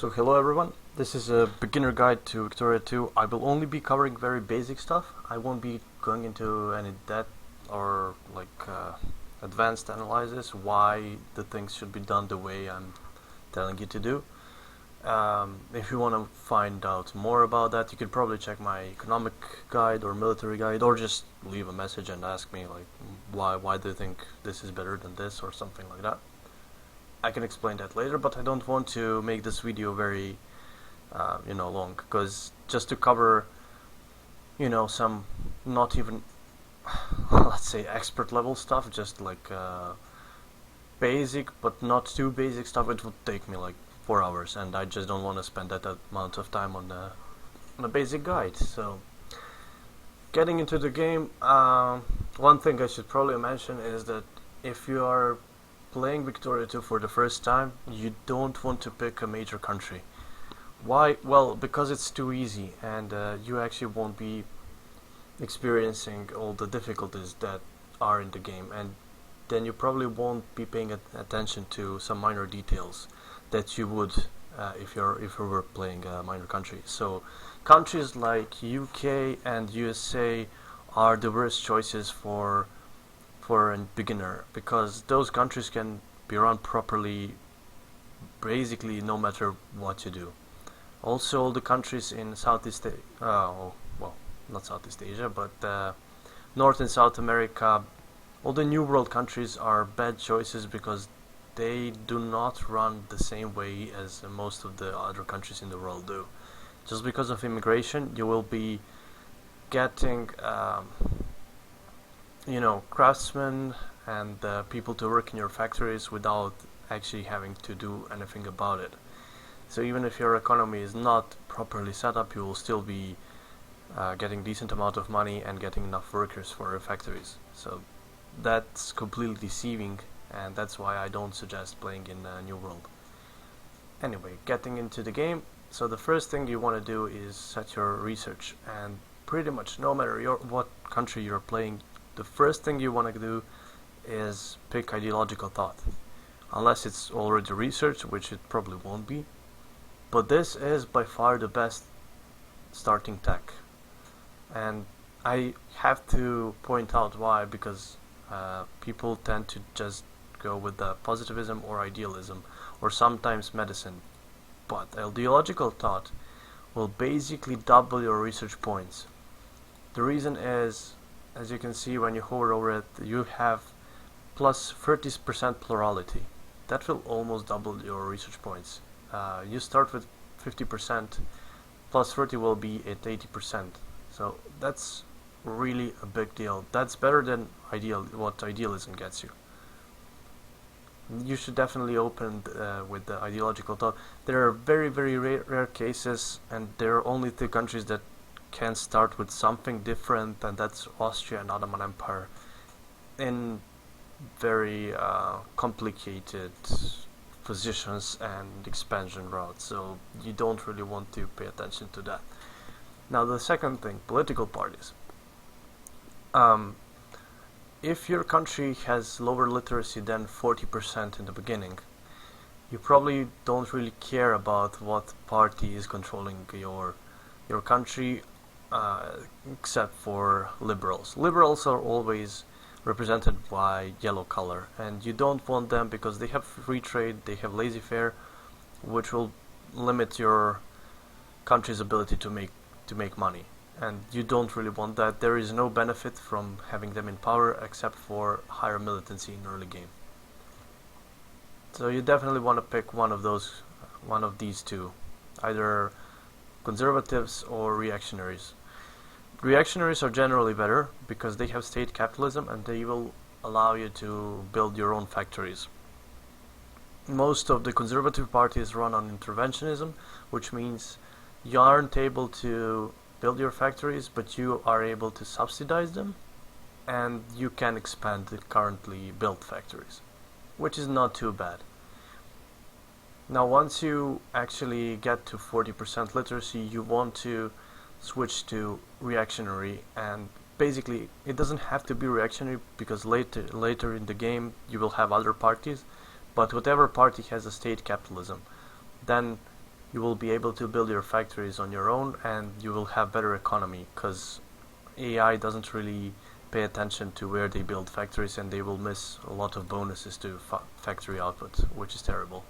So hello everyone, this is a beginner guide to Victoria 2. I will only be covering very basic stuff. I won't be going into any depth or advanced analysis why the things should be done the way I'm telling you to do. If you want to find out more about that, you can probably check my economic guide or military guide, or just leave a message and ask me like why do you think this is better than this or something like that. I can explain that later, but I don't want to make this video very long, because just to cover some not even let's say expert level stuff, just like basic but not too basic stuff, it would take me like 4 hours, and I just don't want to spend that amount of time on a basic guide. So getting into the game, one thing I should probably mention is that if you are playing Victoria 2 for the first time, you don't want to pick a major country. Why? Well, because it's too easy, and you actually won't be experiencing all the difficulties that are in the game, and then you probably won't be paying attention to some minor details that you would if you were playing a minor country. So countries like UK and USA are the worst choices for a beginner, because those countries can be run properly basically no matter what you do. Also, the countries in Southeast not Southeast Asia, but North and South America, all the New World countries are bad choices because they do not run the same way as most of the other countries in the world do. Just because of immigration, you will be getting craftsmen and people to work in your factories without actually having to do anything about it. So even if your economy is not properly set up, you will still be getting decent amount of money and getting enough workers for your factories. So that's completely deceiving, and that's why I don't suggest playing in New World. Anyway, getting into the game. So the first thing you want to do is set your research, and pretty much no matter what country you're playing, the first thing you want to do is pick ideological thought, unless it's already researched, which it probably won't be. But this is by far the best starting tech, and I have to point out why, because people tend to just go with the positivism or idealism, or sometimes medicine. But ideological thought will basically double your research points. The reason is, as you can see when you hover over it, you have plus 30% plurality. That will almost double your research points. You start with 50%, plus 30 will be at 80%. So that's really a big deal. That's better than what idealism gets you. You should definitely open with the ideological thought. There are very, very rare cases, and there are only 2 countries that can start with something different, and that's Austria and Ottoman Empire, in very complicated positions and expansion routes, so you don't really want to pay attention to that. Now the second thing, political parties. If your country has lower literacy than 40% in the beginning, you probably don't really care about what party is controlling your country, except for liberals. Liberals are always represented by yellow color, and you don't want them because they have free trade, they have laissez-faire, which will limit your country's ability to make money, and you don't really want that. There is no benefit from having them in power except for higher militancy in early game. So you definitely want to pick one of these two, either conservatives or reactionaries. Reactionaries are generally better because they have state capitalism, and they will allow you to build your own factories. Most of the conservative parties run on interventionism, which means you aren't able to build your factories, but you are able to subsidize them, and you can expand the currently built factories, which is not too bad. Now once you actually get to 40% literacy, you want to switch to reactionary, and basically it doesn't have to be reactionary, because later in the game you will have other parties, but whatever party has a state capitalism, then you will be able to build your factories on your own, and you will have better economy, because AI doesn't really pay attention to where they build factories, and they will miss a lot of bonuses to factory output, which is terrible.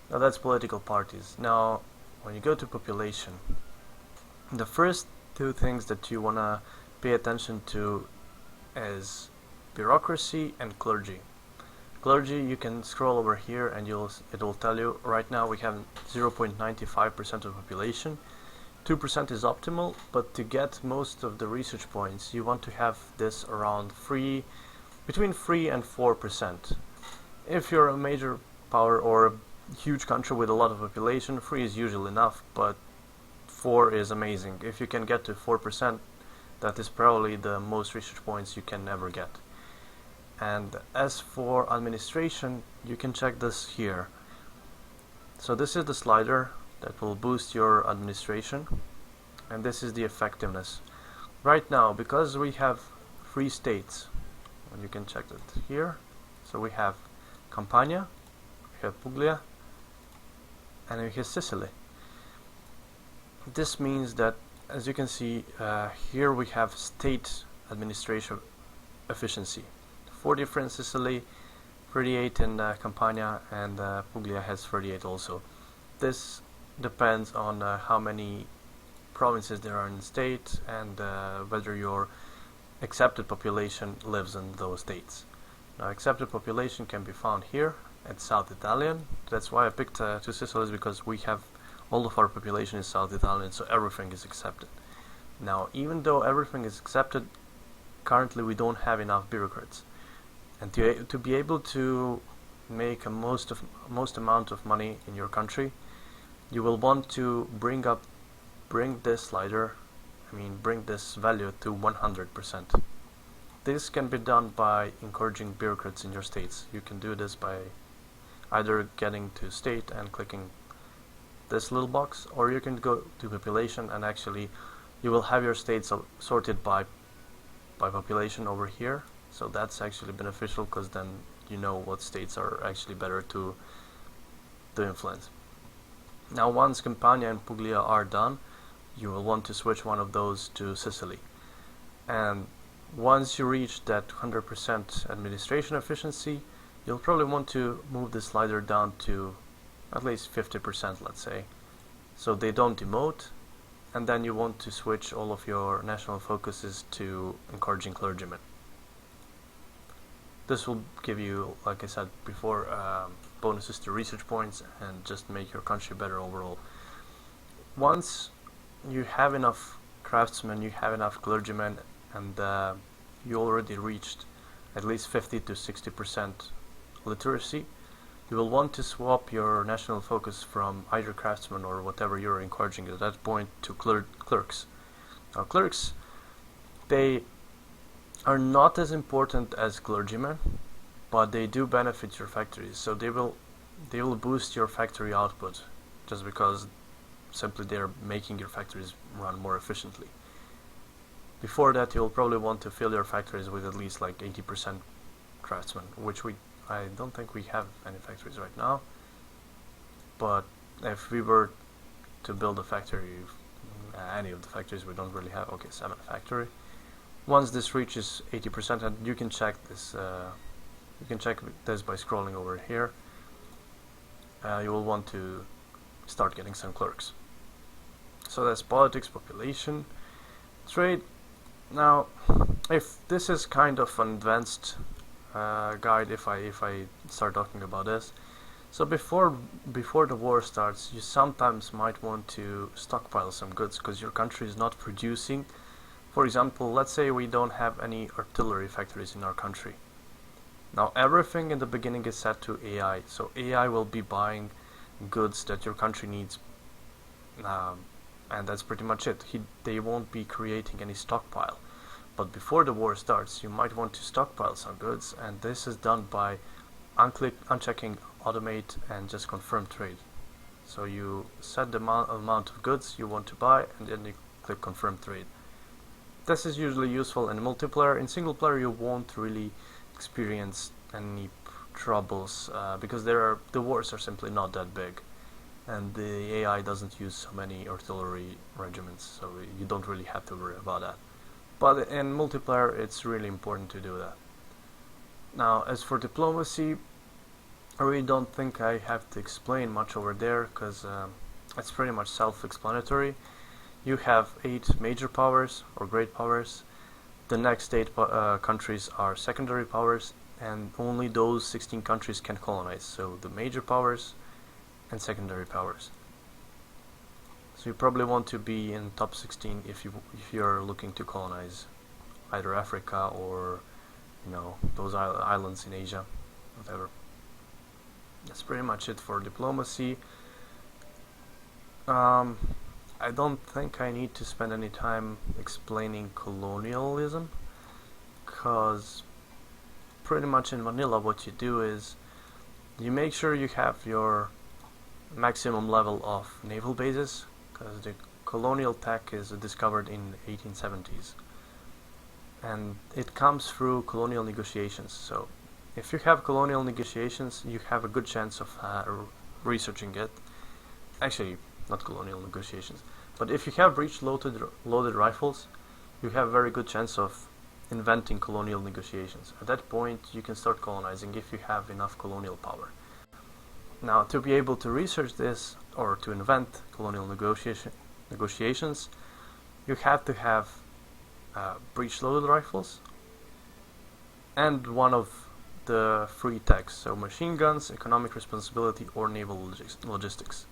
Now that's political parties. Now when you go to population, the first two things that you want to pay attention to is bureaucracy and clergy. Clergy, you can scroll over here and it will tell you right now we have 0.95% of the population. 2% is optimal, but to get most of the research points you want to have this around between 3 and 4%. If you're a major power or a huge country with a lot of population, 3 is usually enough, but 4 is amazing. If you can get to 4%, that is probably the most research points you can ever get. And as for administration, you can check this here. So this is the slider that will boost your administration, and this is the effectiveness. Right now, because we have 3 states, and you can check that here, so we have Campania, we have Puglia, and we have Sicily. This means that, as you can see, here we have state administration efficiency. 40 in Sicily, 38 in Campania, and Puglia has 38 also. This depends on how many provinces there are in the state, and whether your accepted population lives in those states. Now accepted population can be found here at South Italian. That's why I picked 2 Sicilies, because we have all of our population is South Italian, so everything is accepted. Now even though everything is accepted, currently we don't have enough bureaucrats. And to be able to make most amount of money in your country, you will want to bring this value to 100%. This can be done by encouraging bureaucrats in your states. You can do this by either getting to state and clicking this little box, or you can go to population, and actually you will have your states sorted by population over here. So that's actually beneficial, because then you know what states are actually better to influence. Now once Campania and Puglia are done, you will want to switch one of those to Sicily. And once you reach that 100% administration efficiency, you'll probably want to move the slider down to at least 50%, let's say, so they don't demote. And then you want to switch all of your national focuses to encouraging clergymen. This will give you, like I said before, bonuses to research points, and just make your country better overall. Once you have enough craftsmen, you have enough clergymen, and you already reached at least 50 to 60% literacy, you will want to swap your national focus from either craftsmen or whatever you're encouraging at that point to clerks. Now clerks, they are not as important as clergymen, but they do benefit your factories. So they will boost your factory output, just because simply they're making your factories run more efficiently. Before that, you'll probably want to fill your factories with at least like 80% craftsmen, which I don't think we have any factories right now. But if we were to build a factory, any of the factories, we don't really have. Okay, 7 factory. Once this reaches 80%, and you can check this, by scrolling over here. You will want to start getting some clerks. So that's politics, population, trade. Now, if this is kind of an advanced guide, if I start talking about this, so before the war starts, you sometimes might want to stockpile some goods because your country is not producing. For example, let's say we don't have any artillery factories in our country. Now everything in the beginning is set to AI, so AI will be buying goods that your country needs, and that's pretty much it. They won't be creating any stockpile. But before the war starts, you might want to stockpile some goods, and this is done by unchecking automate and just confirm trade. So you set the amount of goods you want to buy, and then you click confirm trade. This is usually useful in multiplayer. In single player you won't really experience any troubles, because the wars are simply not that big. and the AI doesn't use so many artillery regiments, so you don't really have to worry about that. But in multiplayer, it's really important to do that. Now, as for diplomacy, I really don't think I have to explain much over there, because it's pretty much self-explanatory. You have 8 major powers, or great powers. The next 8 countries are secondary powers, and only those 16 countries can colonize, so the major powers and secondary powers. So you probably want to be in top 16 if you're looking to colonize either Africa or those islands in Asia, whatever. That's pretty much it for diplomacy. I don't think I need to spend any time explaining colonialism, because pretty much in vanilla what you do is you make sure you have your maximum level of naval bases, because the colonial tech is discovered in 1870s and it comes through colonial negotiations. So if you have colonial negotiations, you have a good chance of researching it. Actually, not colonial negotiations, but if you have breech-loaded rifles, you have a very good chance of inventing colonial negotiations. At that point, you can start colonizing if you have enough colonial power. Now, to be able to research this, or to invent colonial negotiations, you have to have breech-loaded rifles and one of the 3 techs, so machine guns, economic responsibility, or naval logistics.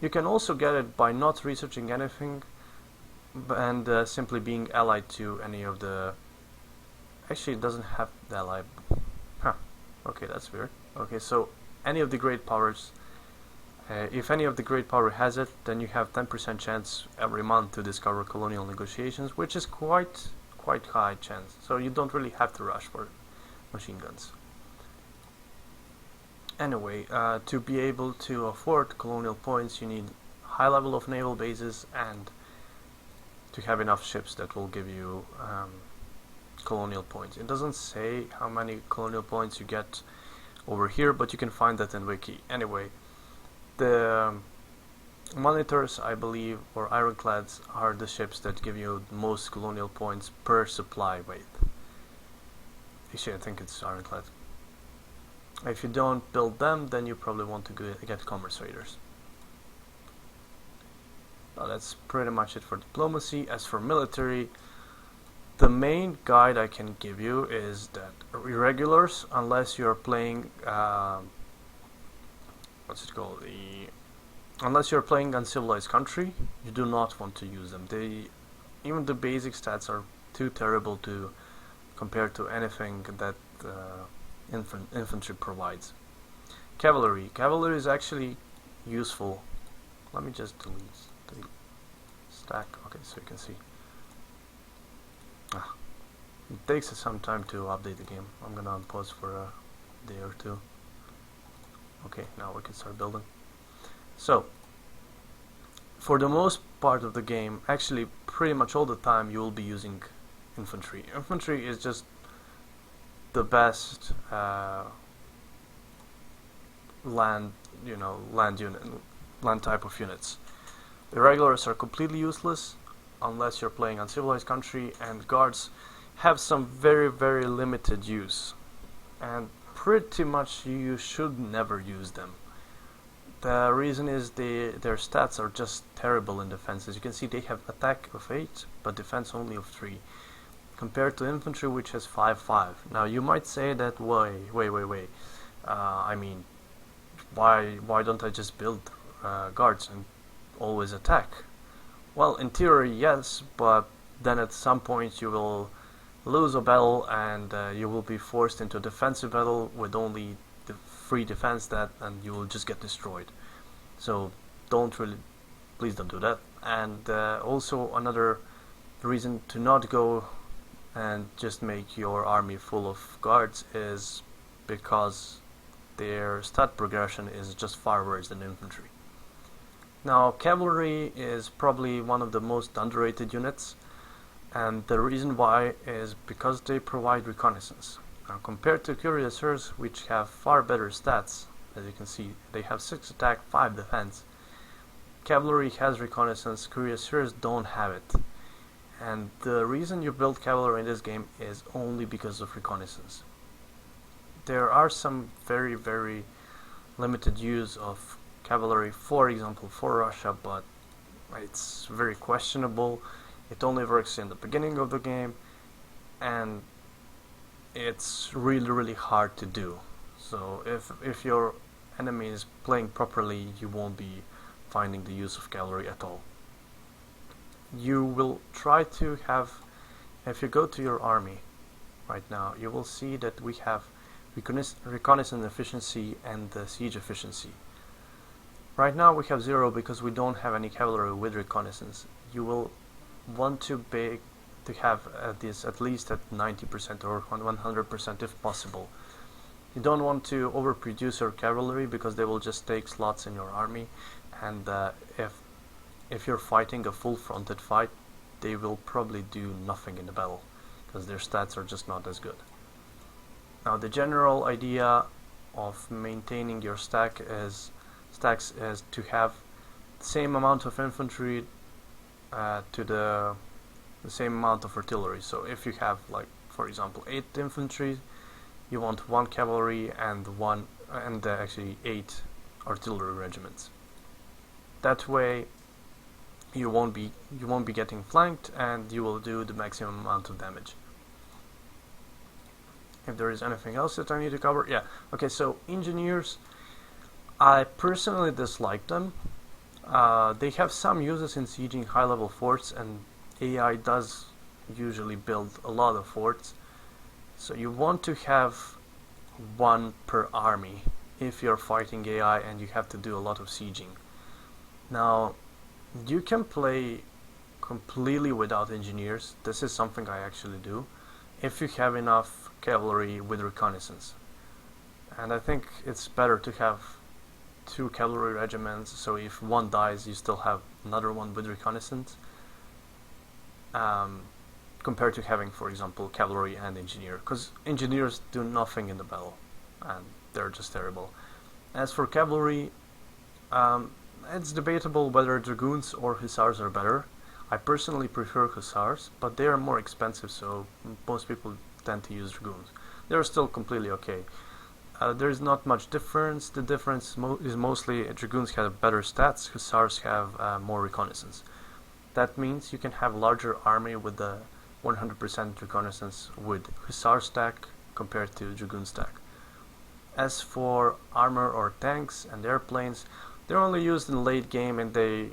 You can also get it by not researching anything and simply being allied to any of the... Actually, it doesn't have the ally. Okay, that's weird. Okay, so any of the great powers, if any of the great power has it, then you have 10% chance every month to discover colonial negotiations, which is quite high chance. So you don't really have to rush for machine guns. Anyway, to be able to afford colonial points, you need high level of naval bases and to have enough ships that will give you colonial points. It doesn't say how many colonial points you get over here, but you can find that in Wiki. Anyway, the monitors, I believe, or ironclads are the ships that give you the most colonial points per supply weight. Actually, I think it's ironclad. If you don't build them, then you probably want to get commerce raiders. Now that's pretty much it for diplomacy. As for military, the main guide I can give you is that irregulars, unless you're playing unless you're playing uncivilized country, you do not want to use them. Even the basic stats are too terrible to compare to anything that infantry provides. Cavalry is actually useful. Let me just delete the stack. Okay, so you can see. It takes some time to update the game. I'm gonna unpause for a day or two. Okay, now we can start building. So, for the most part of the game, actually pretty much all the time, you will be using infantry. Infantry is just the best land type of units. Irregulars are completely useless unless you're playing uncivilized country, and guards have some very limited use, and pretty much you should never use them. The reason is their stats are just terrible in defense. As you can see, they have attack of 8 but defense only of 3, compared to infantry, which has 5/5. Now you might say that wait. I mean, why don't I just build guards and always attack? Well, in theory, yes, but then at some point you will lose a battle and you will be forced into a defensive battle with only the free defense, and you will just get destroyed. So please don't do that. And also another reason to not go and just make your army full of guards is because their stat progression is just far worse than infantry. Now, cavalry is probably one of the most underrated units, and the reason why is because they provide reconnaissance. Now, compared to cuirassiers, which have far better stats, as you can see, they have 6 attack, 5 defense, Cavalry has Reconnaissance, Cuirassiers don't have it. And the reason you build Cavalry in this game is only because of Reconnaissance. There are some very, very limited use of Cavalry, for example, for Russia, but it's very questionable. It only works in the beginning of the game, and it's really, really hard to do. So if your enemy is playing properly, you won't be finding the use of Cavalry at all. You will try to have, if you go to your army right now, you will see that we have reconnaissance efficiency and siege efficiency. Right now we have 0 because we don't have any cavalry with reconnaissance. You will want to have this at least at 90% or 100% if possible. You don't want to overproduce your cavalry because they will just take slots in your army, and if you're fighting a full fronted fight, they will probably do nothing in the battle because their stats are just not as good. Now the general idea of maintaining your stacks is to have the same amount of infantry to the same amount of artillery. So if you have, like, for example, 8 infantry, you want 1 cavalry and actually 8 artillery regiments. That way you won't be getting flanked, and you will do the maximum amount of damage. If there is anything else that I need to cover, yeah. Okay, so engineers, I personally dislike them. They have some uses in sieging high-level forts, and AI does usually build a lot of forts. So you want to have 1 per army if you're fighting AI and you have to do a lot of sieging. Now, you can play completely without engineers. This is something I actually do, if you have enough cavalry with reconnaissance. And I think it's better to have 2 cavalry regiments, so if one dies you still have another one with reconnaissance, compared to having, for example, cavalry and engineer, because engineers do nothing in the battle and they're just terrible. As for cavalry, it's debatable whether dragoons or hussars are better. I personally prefer hussars, but they are more expensive, so most people tend to use dragoons. They're still completely okay. There's not much difference. The difference is mostly dragoons have better stats, hussars have more reconnaissance. That means you can have larger army with the 100% reconnaissance with hussar stack compared to dragoon stack. As for armor or tanks and airplanes, they're only used in late game and they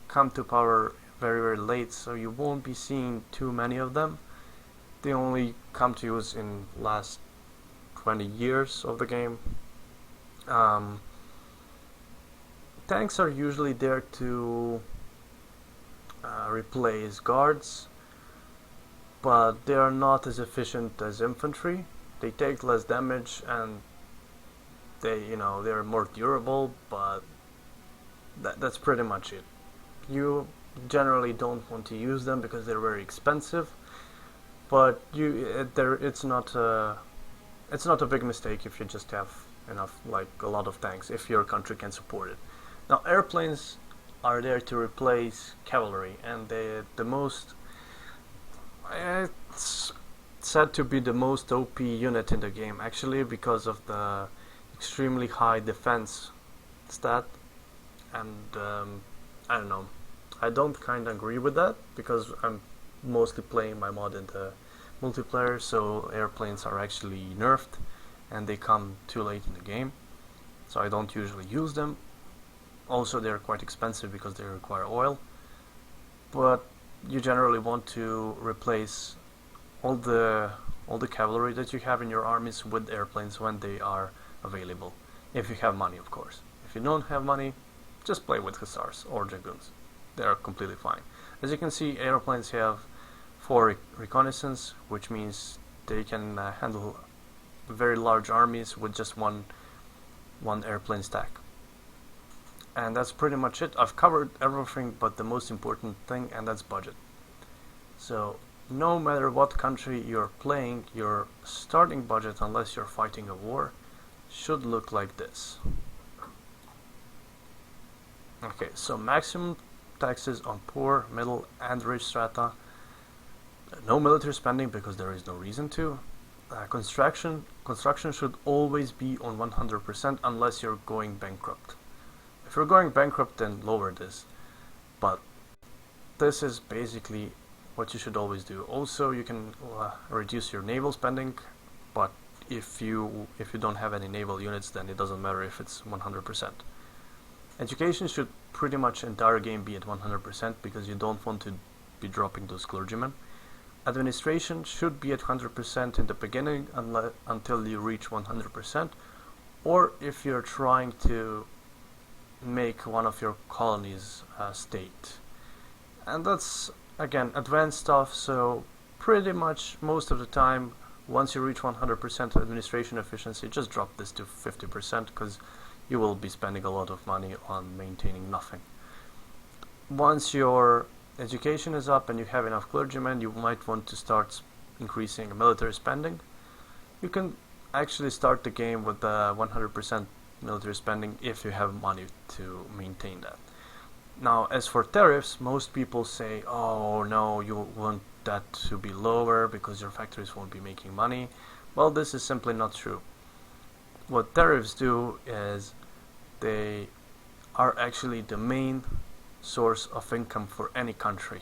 come to power very, very late, so you won't be seeing too many of them. They only come to use in last 20 years of the game. Tanks are usually there to replace guards, but they are not as efficient as infantry. They take less damage and they're more durable, but that's pretty much it. You generally don't want to use them because they're very expensive, but it's not a big mistake if you just have enough, like a lot of tanks, if your country can support it. Now airplanes are there to replace cavalry, and it's said to be the most OP unit in the game, actually, because of the extremely high defense stat. And I don't know, I don't kinda agree with that because I'm mostly playing my mod in the multiplayer, so airplanes are actually nerfed and they come too late in the game, so I don't usually use them. Also, they're quite expensive because they require oil, but you generally want to replace all the cavalry that you have in your armies with airplanes when they are available, if you have money, of course. If you don't have money, just play with hussars or dragoons. They are completely fine. As you can see, airplanes have 4 reconnaissance, which means they can handle very large armies with just one airplane stack. And that's pretty much it. I've covered everything but the most important thing, and that's budget. So no matter what country you're playing, your starting budget, unless you're fighting a war, should look like this. Okay, so maximum taxes on poor, middle, and rich strata. No military spending because there is no reason to. Construction should always be on 100% unless you're going bankrupt. If you're going bankrupt, then lower this. But this is basically what you should always do. Also, you can reduce your naval spending, but if you don't have any naval units, then it doesn't matter if it's 100%. Education should pretty much entire game be at 100% because you don't want to be dropping those clergymen. Administration should be at 100% in the beginning until you reach 100%, or if you're trying to make one of your colonies a state. And that's again advanced stuff, so pretty much most of the time once you reach 100% administration efficiency, just drop this to 50% because you will be spending a lot of money on maintaining nothing. Once your education is up and you have enough clergymen, you might want to start increasing military spending. You can actually start the game with 100% military spending if you have money to maintain that. Now, as for tariffs, most people say, oh no, you want that to be lower because your factories won't be making money. Well, this is simply not true. What tariffs do is they are actually the main source of income for any country.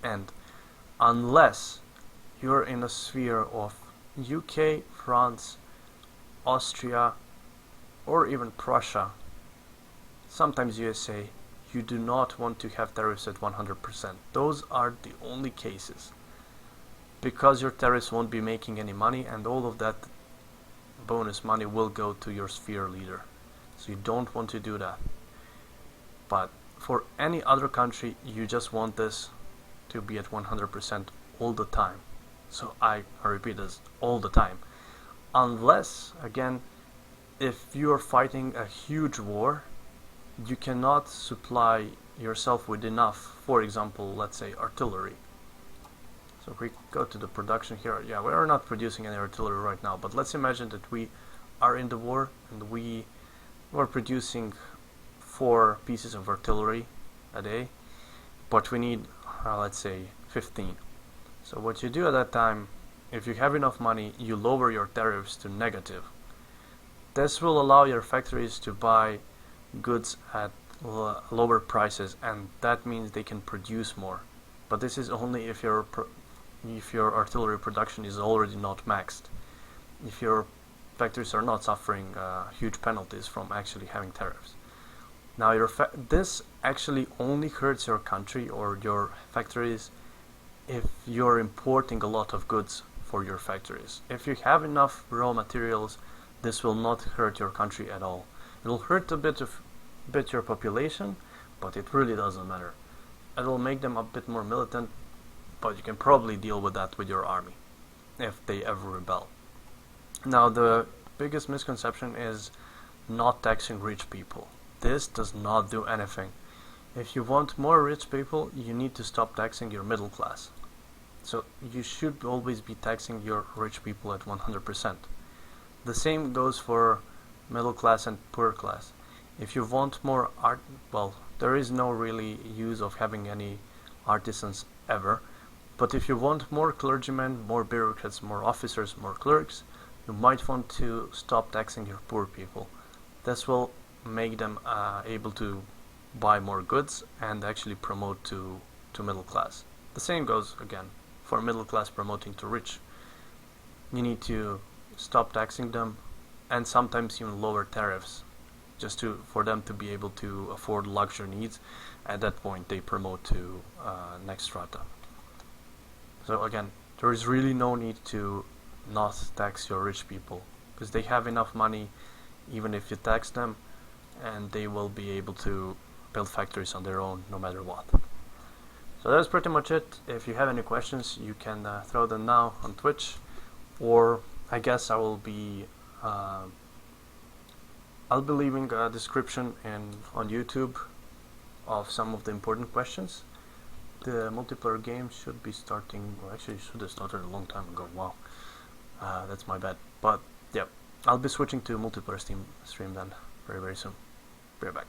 And unless you're in a sphere of UK, France, Austria, or even Prussia, sometimes USA, you do not want to have tariffs at 100%. Those are the only cases. Because your tariffs won't be making any money and all of that bonus money will go to your sphere leader. So you don't want to do that. But for any other country, you just want this to be at 100% all the time. So I repeat this, all the time. Unless, again, if you are fighting a huge war, you cannot supply yourself with enough, for example, let's say artillery. So if we go to the production here, yeah, we are not producing any artillery right now, but let's imagine that we are in the war and we were producing 4 pieces of artillery a day, but we need, let's say, 15. So what you do at that time, if you have enough money, you lower your tariffs to negative. This will allow your factories to buy goods at lower prices, and that means they can produce more. But this is only if your artillery production is already not maxed. If your factories are not suffering huge penalties from actually having tariffs. Now this actually only hurts your country or your factories if you're importing a lot of goods for your factories. If you have enough raw materials, this will not hurt your country at all. It will hurt a bit your population, but it really doesn't matter. It will make them a bit more militant, but you can probably deal with that with your army if they ever rebel. Now, the biggest misconception is not taxing rich people. This does not do anything. If you want more rich people, you need to stop taxing your middle class. So you should always be taxing your rich people at 100%. The same goes for middle class and poor class. If you want more art, well, there is no really use of having any artisans ever, but if you want more clergymen, more bureaucrats, more officers, more clerks, you might want to stop taxing your poor people. This will make them able to buy more goods and actually promote to middle class. The same goes again for middle class promoting to rich. You need to stop taxing them and sometimes even lower tariffs just for them to be able to afford luxury needs. At that point they promote to next strata. So again, there is really no need to not tax your rich people because they have enough money even if you tax them, and they will be able to build factories on their own no matter what. So that's pretty much it. If you have any questions, you can throw them now on Twitch, or I guess I'll be leaving a description on YouTube of some of the important questions. The multiplayer game should be starting, or actually should have started a long time ago. Wow, that's my bad. But yeah, I'll be switching to multiplayer stream then very soon. Be right back.